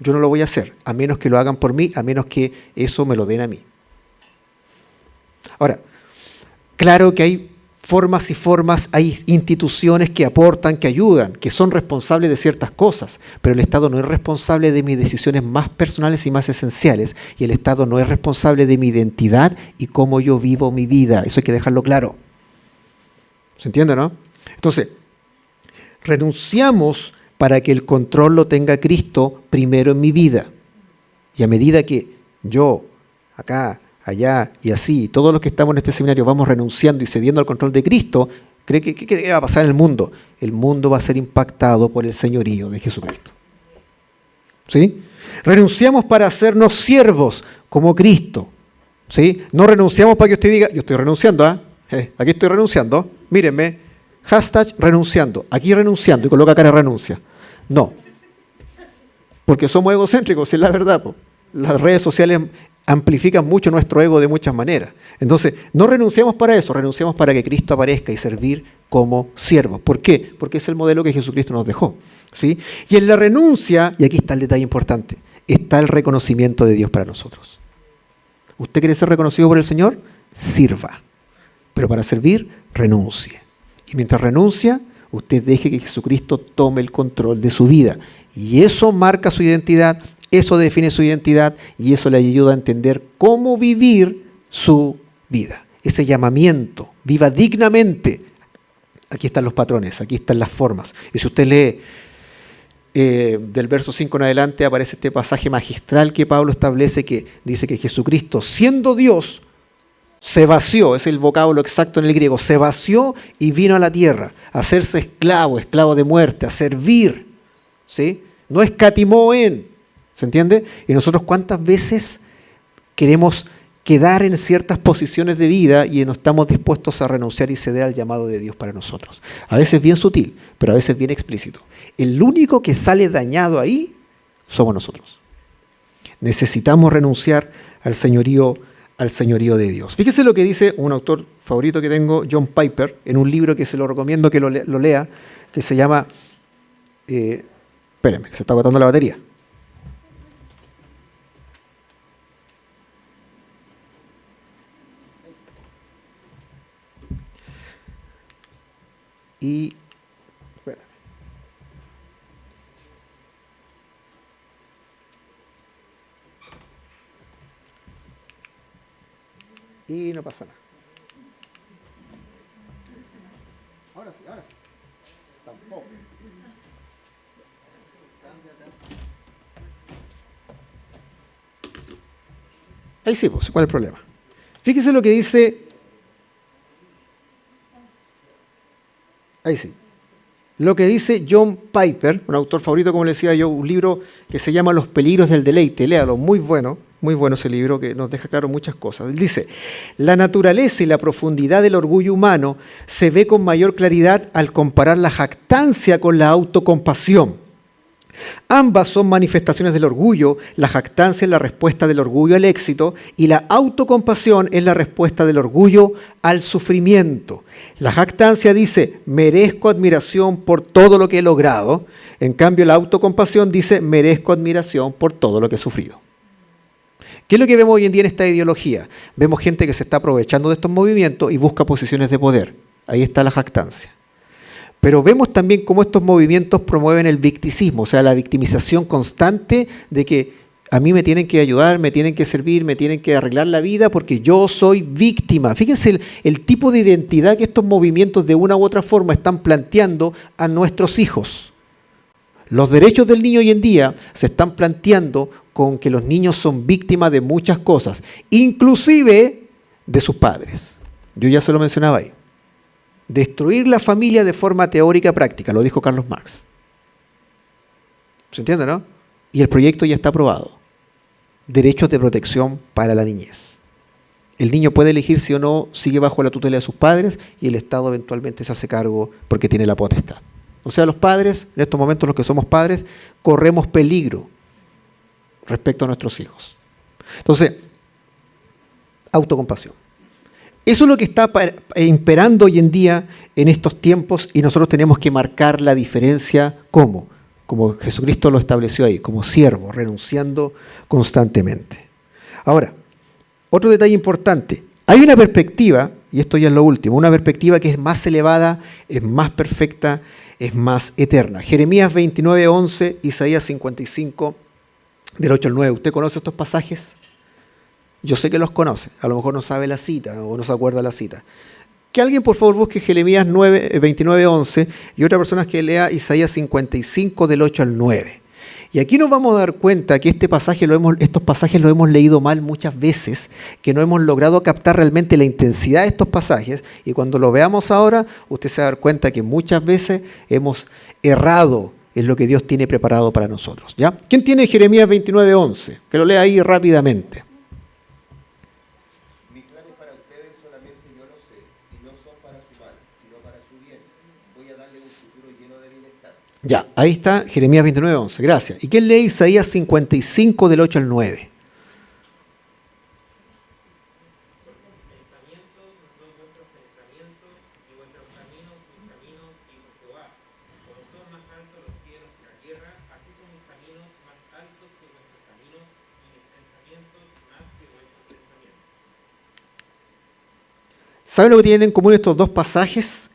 Yo no lo voy a hacer, a menos que lo hagan por mí, a menos que eso me lo den a mí. Ahora, claro que hay formas y formas, hay instituciones que aportan, que ayudan, que son responsables de ciertas cosas, pero el Estado no es responsable de mis decisiones más personales y más esenciales, y el Estado no es responsable de mi identidad y cómo yo vivo mi vida. Eso hay que dejarlo claro. ¿Se entiende, no? Entonces, renunciamos para que el control lo tenga Cristo primero en mi vida. Y a medida que yo, acá, allá y así, todos los que estamos en este seminario vamos renunciando y cediendo al control de Cristo, ¿qué va a pasar en el mundo? El mundo va a ser impactado por el señorío de Jesucristo. ¿Sí? Renunciamos para hacernos siervos como Cristo. ¿Sí? No renunciamos para que usted diga, yo estoy renunciando, aquí estoy renunciando, mírenme, #renunciando, aquí renunciando y coloca cara renuncia. No, porque somos egocéntricos, si es la verdad. Las redes sociales amplifican mucho nuestro ego de muchas maneras. Entonces, no renunciamos para eso, renunciamos para que Cristo aparezca y servir como siervos. ¿Por qué? Porque es el modelo que Jesucristo nos dejó. ¿Sí? Y en la renuncia, y aquí está el detalle importante, está el reconocimiento de Dios para nosotros. ¿Usted quiere ser reconocido por el Señor? Sirva. Pero para servir, renuncie. Y mientras renuncia, usted deje que Jesucristo tome el control de su vida. Y eso marca su identidad, eso define su identidad y eso le ayuda a entender cómo vivir su vida. Ese llamamiento, viva dignamente. Aquí están los patrones, aquí están las formas. Y si usted lee del verso 5 en adelante, aparece este pasaje magistral que Pablo establece que dice que Jesucristo, siendo Dios, se vació, es el vocablo exacto en el griego, se vació y vino a la tierra a hacerse esclavo, esclavo de muerte, a servir, ¿sí? No escatimó en, ¿se entiende? Y nosotros cuántas veces queremos quedar en ciertas posiciones de vida y no estamos dispuestos a renunciar y ceder al llamado de Dios para nosotros. A veces bien sutil, pero a veces bien explícito. El único que sale dañado ahí somos nosotros. Necesitamos renunciar al señorío de Dios. Fíjese lo que dice un autor favorito que tengo, John Piper, en un libro que se lo recomiendo que lo lea, que se llama... espérenme, se está agotando la batería. Y... espérame. Y no pasa nada. Ahora sí, ahora sí. Tampoco. Ahí sí, pues, ¿cuál es el problema? Fíjese lo que dice... Ahí sí. Lo que dice John Piper, un autor favorito, como le decía yo, un libro que se llama Los peligros del deleite. Léalo, muy bueno ese libro que nos deja claro muchas cosas. Él dice, la naturaleza y la profundidad del orgullo humano se ve con mayor claridad al comparar la jactancia con la autocompasión. Ambas son manifestaciones del orgullo. La jactancia es la respuesta del orgullo al éxito y la autocompasión es la respuesta del orgullo al sufrimiento. La jactancia dice, merezco admiración por todo lo que he logrado. En cambio, la autocompasión dice, merezco admiración por todo lo que he sufrido. ¿Qué es lo que vemos hoy en día en esta ideología? Vemos gente que se está aprovechando de estos movimientos y busca posiciones de poder. Ahí está la jactancia. Pero vemos también cómo estos movimientos promueven el victimismo, o sea, la victimización constante de que a mí me tienen que ayudar, me tienen que servir, me tienen que arreglar la vida porque yo soy víctima. Fíjense el tipo de identidad que estos movimientos de una u otra forma están planteando a nuestros hijos. Los derechos del niño hoy en día se están planteando con que los niños son víctimas de muchas cosas, inclusive de sus padres. Yo ya se lo mencionaba ahí. Destruir la familia de forma teórica práctica, lo dijo Carlos Marx. ¿Se entiende, no? Y el proyecto ya está aprobado. Derechos de protección para la niñez. El niño puede elegir si o no sigue bajo la tutela de sus padres y el Estado eventualmente se hace cargo porque tiene la potestad. O sea, los padres, en estos momentos los que somos padres, corremos peligro respecto a nuestros hijos. Entonces, autocompasión. Eso es lo que está imperando hoy en día en estos tiempos y nosotros tenemos que marcar la diferencia ¿cómo? Como Jesucristo lo estableció ahí, como siervo, renunciando constantemente. Ahora, otro detalle importante. Hay una perspectiva, y esto ya es lo último, una perspectiva que es más elevada, es más perfecta, es más eterna. Jeremías 29:11, Isaías 55, del 8 al 9. ¿Usted conoce estos pasajes? Yo sé que los conoce, a lo mejor no sabe la cita o no se acuerda la cita. Que alguien por favor busque Jeremías 29:11 y otra persona que lea Isaías 55 del 8 al 9. Y aquí nos vamos a dar cuenta que estos pasajes los hemos leído mal muchas veces, que no hemos logrado captar realmente la intensidad de estos pasajes y cuando lo veamos ahora, usted se va a dar cuenta que muchas veces hemos errado en lo que Dios tiene preparado para nosotros. ¿Ya? ¿Quién tiene Jeremías 29:11? Que lo lea ahí rápidamente. Ya, ahí está Jeremías 29:11, gracias. ¿Y quién lee Isaías 55 del 8 al 9? ¿Saben lo que tienen en común estos dos pasajes?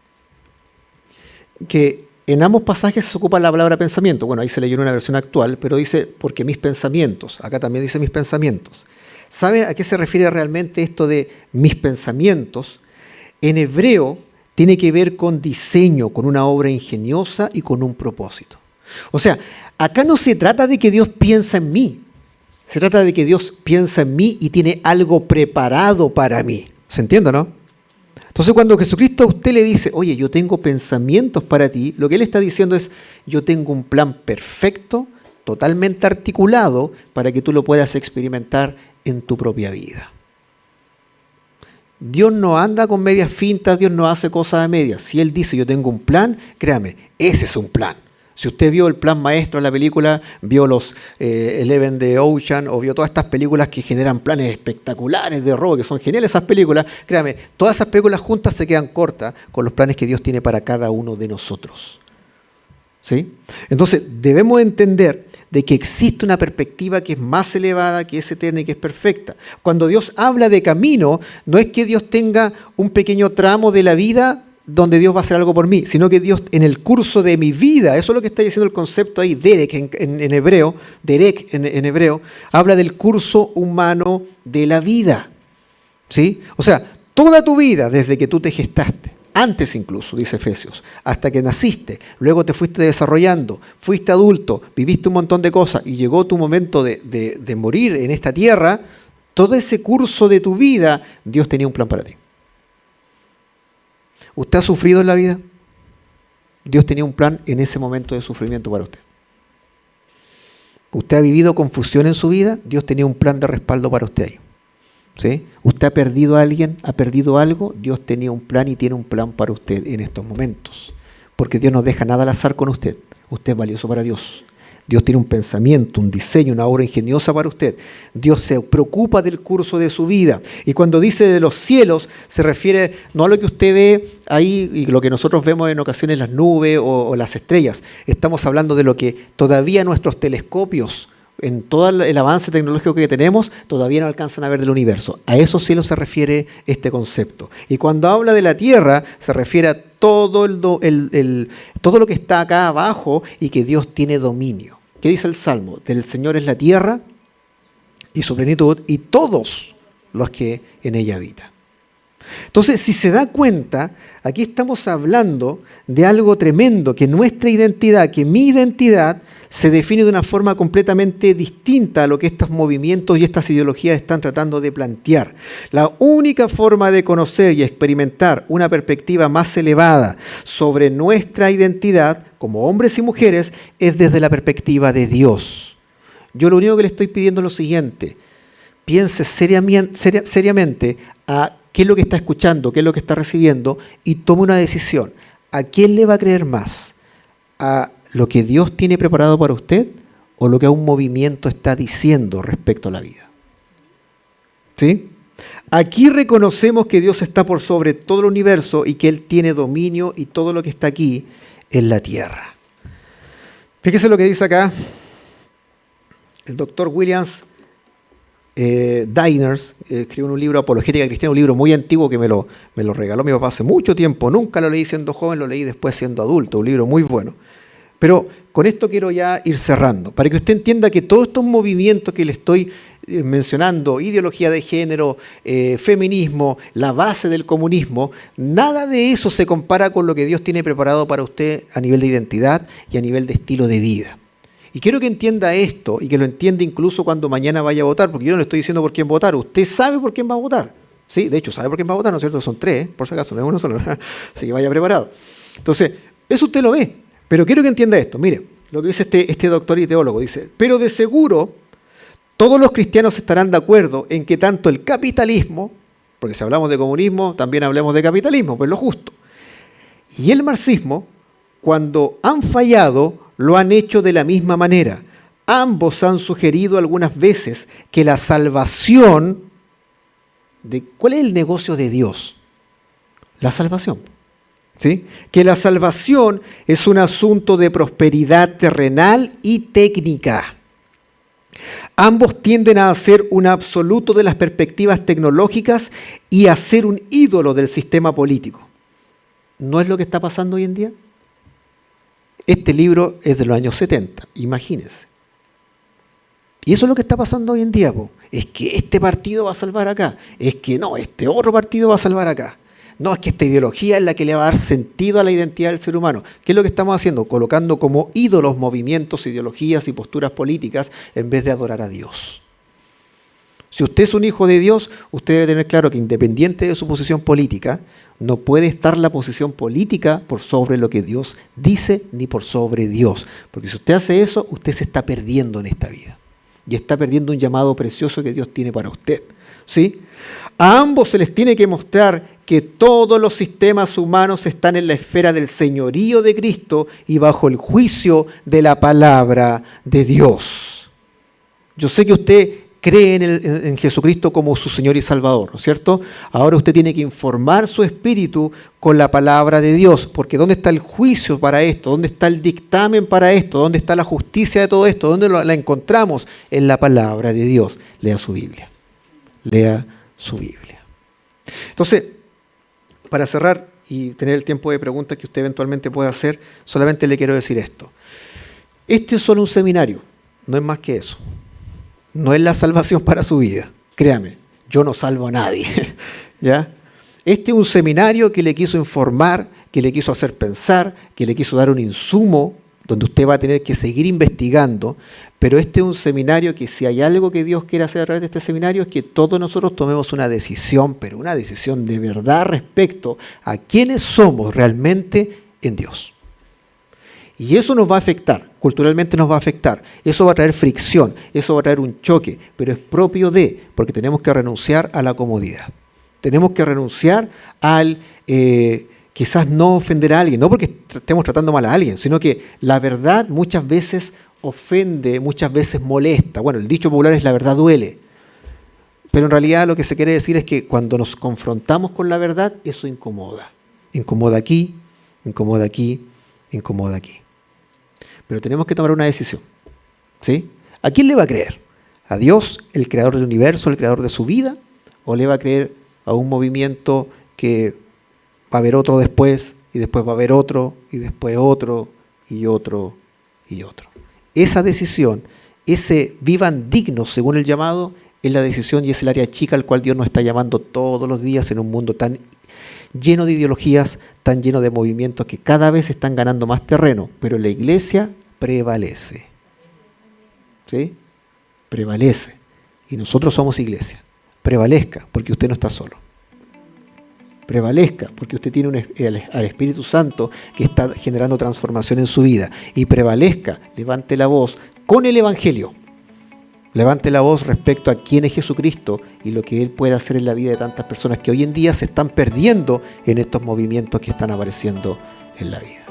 Que en ambos pasajes se ocupa la palabra pensamiento. Bueno, ahí se leyó en una versión actual, pero dice, porque mis pensamientos. Acá también dice mis pensamientos. ¿Saben a qué se refiere realmente esto de mis pensamientos? En hebreo tiene que ver con diseño, con una obra ingeniosa y con un propósito. O sea, acá no se trata de que Dios piensa en mí. Se trata de que Dios piensa en mí y tiene algo preparado para mí. ¿Se entiende, no? Entonces cuando Jesucristo a usted le dice, oye, yo tengo pensamientos para ti, lo que Él está diciendo es, yo tengo un plan perfecto, totalmente articulado, para que tú lo puedas experimentar en tu propia vida. Dios no anda con medias fintas, Dios no hace cosas a medias. Si Él dice, yo tengo un plan, créame, ese es un plan. Si usted vio el plan maestro de la película, vio los Eleven de Ocean o vio todas estas películas que generan planes espectaculares de robo, que son geniales esas películas, créame, todas esas películas juntas se quedan cortas con los planes que Dios tiene para cada uno de nosotros. ¿Sí? Entonces, debemos entender de que existe una perspectiva que es más elevada, que es eterna y que es perfecta. Cuando Dios habla de camino, no es que Dios tenga un pequeño tramo de la vida donde Dios va a hacer algo por mí, sino que Dios en el curso de mi vida, eso es lo que está diciendo el concepto ahí, Derek en hebreo, Derek en hebreo, habla del curso humano de la vida. ¿Sí? O sea, toda tu vida, desde que tú te gestaste, antes incluso, dice Efesios, hasta que naciste, luego te fuiste desarrollando, fuiste adulto, viviste un montón de cosas y llegó tu momento de morir en esta tierra, todo ese curso de tu vida, Dios tenía un plan para ti. ¿Usted ha sufrido en la vida? Dios tenía un plan en ese momento de sufrimiento para usted. ¿Usted ha vivido confusión en su vida? Dios tenía un plan de respaldo para usted ahí. ¿Sí? ¿Usted ha perdido a alguien? ¿Ha perdido algo? Dios tenía un plan y tiene un plan para usted en estos momentos. Porque Dios no deja nada al azar con usted. Usted es valioso para Dios. Dios tiene un pensamiento, un diseño, una obra ingeniosa para usted. Dios se preocupa del curso de su vida. Y cuando dice de los cielos, se refiere no a lo que usted ve ahí y lo que nosotros vemos en ocasiones las nubes o las estrellas. Estamos hablando de lo que todavía nuestros telescopios, en todo el avance tecnológico que tenemos, todavía no alcanzan a ver del universo. A esos cielos se refiere este concepto. Y cuando habla de la tierra, se refiere a todo lo que está acá abajo y que Dios tiene dominio. ¿Qué dice el Salmo? Del Señor es la tierra y su plenitud y todos los que en ella habitan. Entonces, si se da cuenta, aquí estamos hablando de algo tremendo, que nuestra identidad, que mi identidad, se define de una forma completamente distinta a lo que estos movimientos y estas ideologías están tratando de plantear. La única forma de conocer y experimentar una perspectiva más elevada sobre nuestra identidad como hombres y mujeres es desde la perspectiva de Dios. Yo lo único que le estoy pidiendo es lo siguiente: piense seriamente a qué es lo que está escuchando, qué es lo que está recibiendo y tome una decisión. ¿A quién le va a creer más? ¿A lo que Dios tiene preparado para usted o lo que a un movimiento está diciendo respecto a la vida? ¿Sí? Aquí reconocemos que Dios está por sobre todo el universo y que Él tiene dominio y todo lo que está aquí en la tierra. Fíjese lo que dice acá el doctor Williams Diners, escribió un libro, Apologética Cristiana, un libro muy antiguo que me lo regaló mi papá hace mucho tiempo. Nunca lo leí siendo joven, lo leí después siendo adulto, un libro muy bueno. Pero con esto quiero ya ir cerrando, para que usted entienda que todos estos movimientos que le estoy mencionando, ideología de género, feminismo, la base del comunismo, nada de eso se compara con lo que Dios tiene preparado para usted a nivel de identidad y a nivel de estilo de vida. Y quiero que entienda esto y que lo entienda incluso cuando mañana vaya a votar, porque yo no le estoy diciendo por quién votar, usted sabe por quién va a votar. Sí, de hecho, sabe por quién va a votar, ¿no es cierto? Son 3, por si acaso, no es uno solo. Así que vaya preparado. Entonces, eso usted lo ve. Pero quiero que entienda esto. Mire, lo que dice este doctor y teólogo, dice: pero de seguro todos los cristianos estarán de acuerdo en que tanto el capitalismo, porque si hablamos de comunismo, también hablemos de capitalismo, pues lo justo, y el marxismo, cuando han fallado, lo han hecho de la misma manera. Ambos han sugerido algunas veces que la salvación, ¿cuál es el negocio de Dios? La salvación. ¿Sí? Que la salvación es un asunto de prosperidad terrenal y técnica. Ambos tienden a hacer un absoluto de las perspectivas tecnológicas y a ser un ídolo del sistema político. ¿No es lo que está pasando hoy en día? Este libro es de los años 70, imagínense. Y eso es lo que está pasando hoy en día, po. Es que este partido va a salvar acá, es que no, este otro partido va a salvar acá. No, es que esta ideología es la que le va a dar sentido a la identidad del ser humano. ¿Qué es lo que estamos haciendo? Colocando como ídolos movimientos, ideologías y posturas políticas en vez de adorar a Dios. Si usted es un hijo de Dios, usted debe tener claro que independiente de su posición política, no puede estar la posición política por sobre lo que Dios dice ni por sobre Dios. Porque si usted hace eso, usted se está perdiendo en esta vida. Y está perdiendo un llamado precioso que Dios tiene para usted. ¿Sí? A ambos se les tiene que mostrar que todos los sistemas humanos están en la esfera del señorío de Cristo y bajo el juicio de la palabra de Dios. Yo sé que usted cree en Jesucristo como su Señor y Salvador, ¿no es cierto? Ahora usted tiene que informar su espíritu con la palabra de Dios, porque ¿dónde está el juicio para esto? ¿Dónde está el dictamen para esto? ¿Dónde está la justicia de todo esto? ¿Dónde la encontramos? En la palabra de Dios. Lea su Biblia. Lea su Biblia. Entonces, para cerrar y tener el tiempo de preguntas que usted eventualmente pueda hacer, solamente le quiero decir esto. Este es solo un seminario, no es más que eso. No es la salvación para su vida. Créame, yo no salvo a nadie. ¿Ya? Este es un seminario que le quiso informar, que le quiso hacer pensar, que le quiso dar un insumo donde usted va a tener que seguir investigando, pero este es un seminario que si hay algo que Dios quiere hacer a través de este seminario es que todos nosotros tomemos una decisión, pero una decisión de verdad respecto a quiénes somos realmente en Dios. Y eso nos va a afectar, culturalmente nos va a afectar, eso va a traer fricción, eso va a traer un choque, pero es propio de, porque tenemos que renunciar a la comodidad. Tenemos que renunciar al quizás no ofender a alguien, no porque estemos tratando mal a alguien, sino que la verdad muchas veces ofende, muchas veces molesta. Bueno, el dicho popular es la verdad duele. Pero en realidad lo que se quiere decir es que cuando nos confrontamos con la verdad, eso incomoda. Incomoda aquí, incomoda aquí, incomoda aquí. Pero tenemos que tomar una decisión. ¿Sí? ¿A quién le va a creer? ¿A Dios, el creador del universo, el creador de su vida? ¿O le va a creer a un movimiento que va a haber otro después, y después va a haber otro, y después otro, y otro, y otro? Esa decisión, ese vivan dignos según el llamado, es la decisión y es el área chica al cual Dios nos está llamando todos los días en un mundo tan lleno de ideologías, tan lleno de movimientos que cada vez están ganando más terreno, pero la iglesia prevalece. ¿Sí? Prevalece. Y nosotros somos iglesia. Prevalezca, porque usted no está solo. Prevalezca, porque usted tiene al Espíritu Santo que está generando transformación en su vida. Y prevalezca, levante la voz con el Evangelio. Levante la voz respecto a quién es Jesucristo y lo que Él puede hacer en la vida de tantas personas que hoy en día se están perdiendo en estos movimientos que están apareciendo en la vida.